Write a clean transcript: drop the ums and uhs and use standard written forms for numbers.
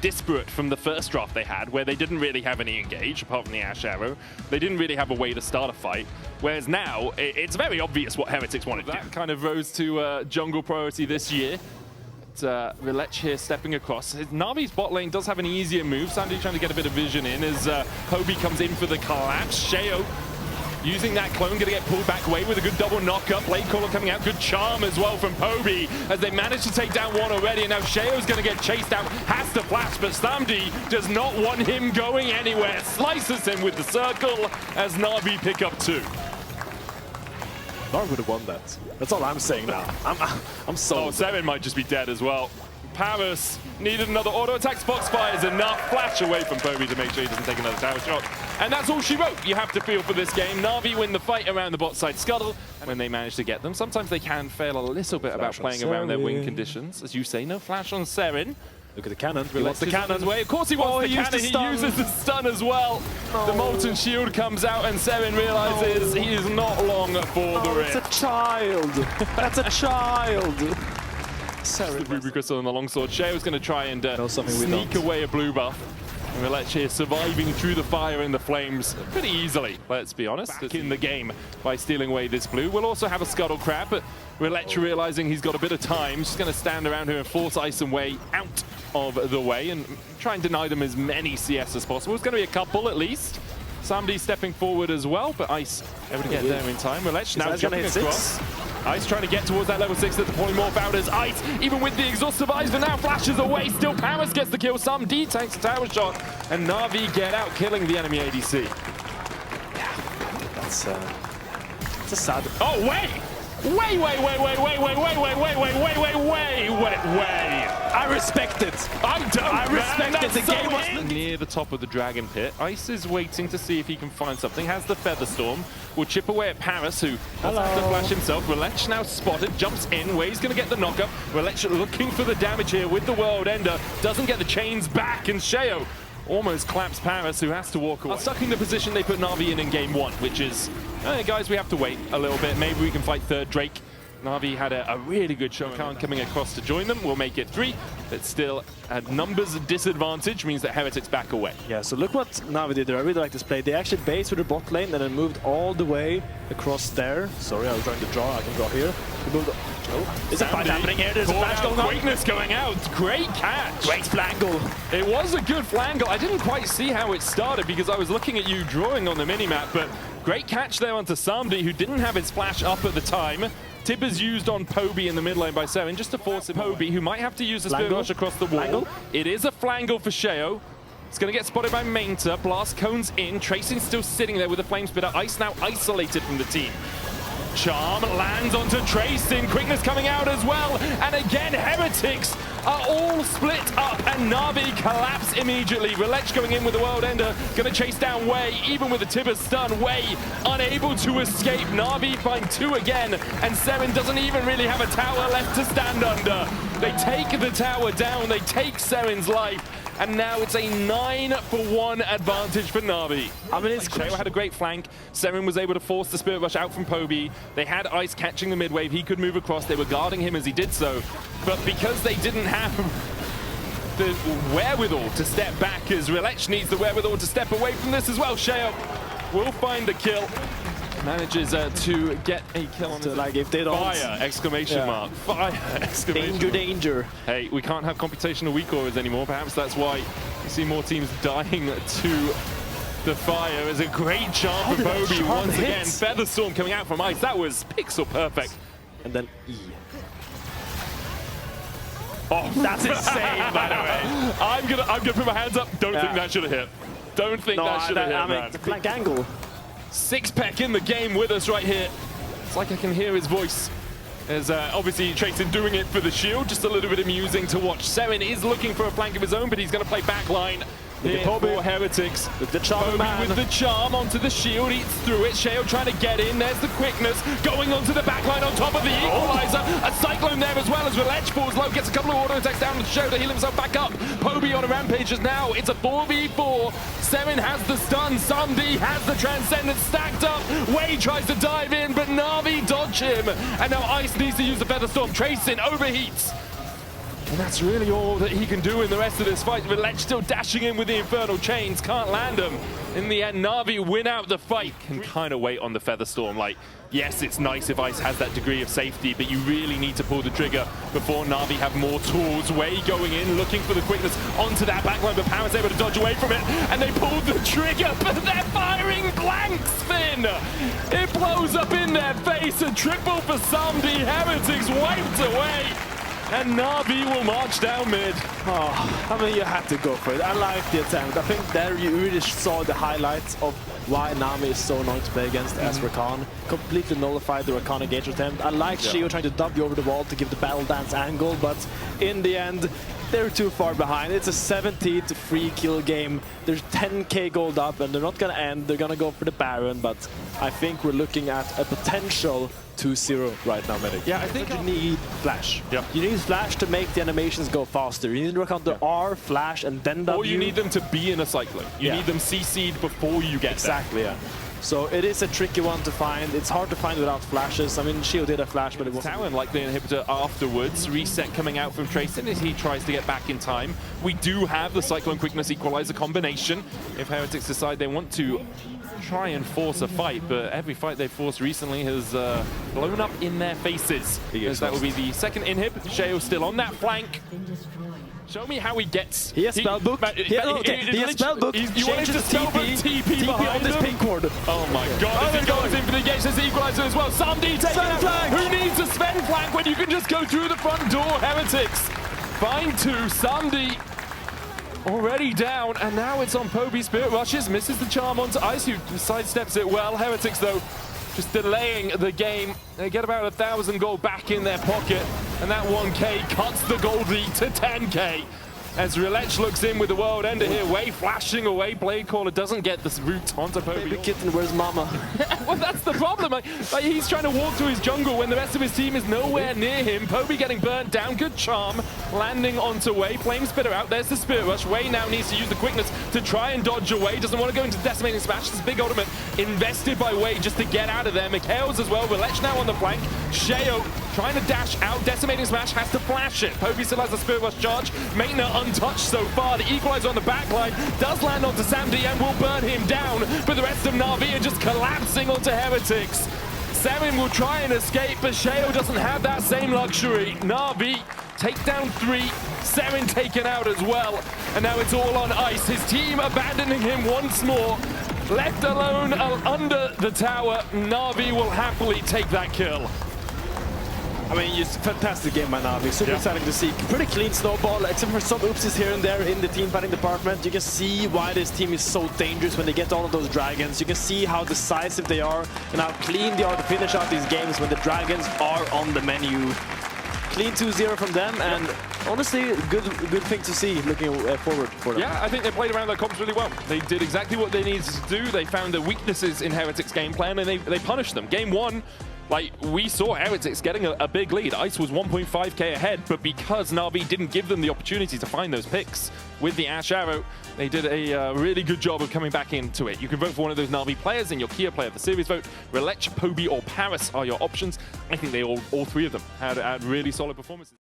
disparate from the first draft they had, where they didn't really have any engage, apart from the Ash Arrow. They didn't really have a way to start a fight, whereas now, it's very obvious what Heretics wanted to do. That kind of rose to jungle priority this year. Rhilech here stepping across. NaVi's bot lane does have an easier move. Sandy trying to get a bit of vision in as Poby comes in for the collapse. Sheo using that clone, going to get pulled back away with a good double knock-up. Blade Caller coming out. Good charm as well from Poby as they managed to take down one already. And now Sheo's going to get chased out. Has to flash, but Samdi does not want him going anywhere. Slices him with the circle as NaVi pick up 2. Nar would have won that. That's all I'm saying now. I'm sold. Oh, Serin might just be dead as well. Parus needed another auto attack. Foxfire is enough. Flash away from Poby to make sure he doesn't take another tower shot. And that's all she wrote. You have to feel for this game. NaVi win the fight around the bot side scuttle when they manage to get them. Sometimes they can fail a little bit about playing around their win conditions. As you say, no flash on Serin. Look at the cannon. He wants the cannon way. Of course he wants the cannon. He uses the stun as well. No. The molten shield comes out and Serin realizes he is not long for the rip. It's a child. That's a child. Serin. The Ruby Crystal and the longsword. Sheo is going to try and sneak away a blue buff. And Rhilech here surviving through the fire and the flames pretty easily, let's be honest. Back in the game by stealing away this blue. We'll also have a scuttle crab, but Rhilech realizing he's got a bit of time, just going to stand around here and force Ice and Way out of the way and try and deny them as many CS as possible. It's going to be a couple at least. Samdi stepping forward as well, but Ice able to get there in time. Rhilech now jumping across. Ice trying to get towards that level 6 that the polymorph out as Ice, even with the exhaustive eyes, but now flashes away. Still Parus gets the kill. Samdi tanks a tower shot, and NaVi get out, killing the enemy ADC. Yeah, that's a sad. Oh, wait! Wait! I respect it. I respect it. The game was near the top of the dragon pit. Ice is waiting to see if he can find something. Has the feather storm. Will chip away at Parus, who has to flash himself. Rhilech now spotted, jumps in. Way's going to get the knockup. Rhilech looking for the damage here with the World Ender. Doesn't get the chains back, and Sheo almost claps Parus, who has to walk away. Stuck in the position they put NaVi in game 1, which is, guys, we have to wait a little bit. Maybe we can fight third Drake. NaVi had a really good show. Rakan coming across to join them. We'll make it 3. But still, at numbers disadvantage means that Heretics back away. Yeah, so look what NaVi did there. I really like this play. They actually based with the bot lane and then moved all the way across there. Sorry, I was trying to draw. I can draw here. We moved. Oh, is a fight happening here? There's a flash going on. Quickness going out. Great catch. Great flangle. It was a good flangle. I didn't quite see how it started because I was looking at you drawing on the minimap, but great catch there onto Samdi, who didn't have his flash up at the time. Tip is used on Poby in the mid lane by Serin just to force him. Poby, who might have to use the Spirit Rush across the wall. It is a flangle for Sheo. It's going to get spotted by Maynter. Blast cones in. Tracyn still sitting there with the Flame Spitter. Ice now isolated from the team. Charm lands onto Tracyn. Quickness coming out as well. And again, Heretics are all split up and NaVi collapse immediately. Rhilech going in with the World Ender. Going to chase down Way. Even with the Tibber stun, Way unable to escape. NaVi find 2 again. And Serin doesn't even really have a tower left to stand under. They take the tower down. They take Serin's life. And now it's a 9-for-1 advantage for NaVi. I mean, Sheo had a great flank. Serin was able to force the Spirit Rush out from Poby. They had Ice catching the mid wave. He could move across. They were guarding him as he did so. But because they didn't have the wherewithal to step back, as Rhilech needs the wherewithal to step away from this as well. Sheo will find the kill. Manages to get a kill on like if they don't fire exclamation mark. Fire exclamation mark. Danger. Hey, we can't have computational weak auras anymore. Perhaps that's why you see more teams dying to the fire. As a great charm for Poby once again. Feather Storm coming out from Ice. That was pixel perfect. And then E. Oh, that's insane, by the way. I'm gonna put my hands up. Don't think that should have hit. Don't think that should have hit, man. The flank angle. Sixpack in the game with us right here. It's like I can hear his voice. As obviously Tracyn doing it for the shield. Just a little bit amusing to watch. Serin is looking for a flank of his own, but he's going to play backline. For Heretics. With the charm, with the charm onto the shield, eats through it. Sheo trying to get in. There's the quickness. Going onto the backline on top of the equalizer. A cyclone there as well as Rhilech falls low. Gets a couple of auto attacks down to Sheo to heal himself back up. Poby on a rampage now. It's a 4v4. Serin has the stun. Samdi has the transcendence stacked up. Way tries to dive in, but NaVi dodge him. And now Ice needs to use the Feather Storm. Tracyn overheats. And that's really all that he can do in the rest of this fight. Rhilech still dashing in with the Infernal Chains, can't land him. In the end, NaVi win out the fight. Can kind of wait on the Featherstorm. Like, yes, it's nice if Ice has that degree of safety, but you really need to pull the trigger before NaVi have more tools. Way going in, looking for the quickness onto that backline, but Parus able to dodge away from it, and they pulled the trigger, but they're firing blanks, Finn! It blows up in their face, a triple for Samdi, Heretics wiped away. And NaVi will march down mid. Oh, I mean, you had to go for it. I like the attempt. I think there you really saw the highlights of why NaVi is so annoying to play against as Rakan. Completely nullified the Rakan engage attempt. I like Sheo trying to dub you over the wall to give the battle dance angle, but in the end, they're too far behind. It's a 70 free kill game. There's 10k gold up, and they're not gonna end. They're gonna go for the Baron, but I think we're looking at a potential 2-0 right now, Medic. Yeah, I think you need Flash. Yeah. You need Flash to make the animations go faster. You need to work on the R, Flash, and then W. Or you need them to be in a cycling. You need them CC'd before you get exactly, yeah. So it is a tricky one to find. It's hard to find without flashes. I mean, Sheo did a flash, but it wasn't. Talon like the inhibitor afterwards. Reset coming out from Tracyn as he tries to get back in time. We do have the Cyclone Quickness Equalizer combination if Heretics decide they want to try and force a fight, but every fight they've forced recently has blown up in their faces. As that will be the second inhib. Sheo still on that flank. Show me how he gets. He has spellbook. He has spellbook. You wanted to spellbook TP on this pink ward. Oh my god, as he goes in for the engage, there's the equalizer as well. Samdi taking it. Who needs a Sven flank when you can just go through the front door? Heretics find two. Samdi already down, and now it's on Poby. Spirit Rushes, misses the charm onto Ice, who sidesteps it well. Heretics, though, just delaying the game. They get about 1,000 gold back in their pocket, and that 1k cuts the gold lead to 10k. As Rhilech looks in with the World Ender here, Way flashing away. Blade Caller doesn't get this route onto Poby. Baby kitten, where's mama? Well, that's the problem. Like, he's trying to walk through his jungle when the rest of his team is nowhere near him. Poby getting burnt down. Good charm. Landing onto Way. Flame Spitter out. There's the Spirit Rush. Way now needs to use the quickness to try and dodge away. Doesn't want to go into Decimating Smash. This big ultimate invested by Way just to get out of there. Mikhail's as well. Rhilech now on the flank. Sheo trying to dash out. Decimating Smash has to flash it. Poby still has the Spirit Rush charge. Maynter untouched so far. The equalizer on the backline does land onto Samdi and will burn him down. But the rest of NaVi are just collapsing onto Heretics. Serin will try and escape, but Sheo doesn't have that same luxury. NaVi take down 3. Serin taken out as well. And now it's all on Ice. His team abandoning him once more. Left alone under the tower. NaVi will happily take that kill. I mean, it's a fantastic game by NaVi. Super exciting to see. Pretty clean snowball, except for some oopsies here and there in the team fighting department. You can see why this team is so dangerous when they get all of those dragons. You can see how decisive they are and how clean they are to finish out these games when the dragons are on the menu. Clean 2-0 from them, and honestly, good thing to see looking forward for them. Yeah, I think they played around their comps really well. They did exactly what they needed to do. They found the weaknesses in Heretics' game plan, and they punished them. Game 1, like, we saw Heretics getting a big lead. Ice was 1.5k ahead, but because NaVi didn't give them the opportunity to find those picks with the Ash Arrow, they did a really good job of coming back into it. You can vote for one of those NaVi players in your Kia Player of the Series vote. Rhilech, Poby, or Parus are your options. I think they all 3 of them had really solid performances.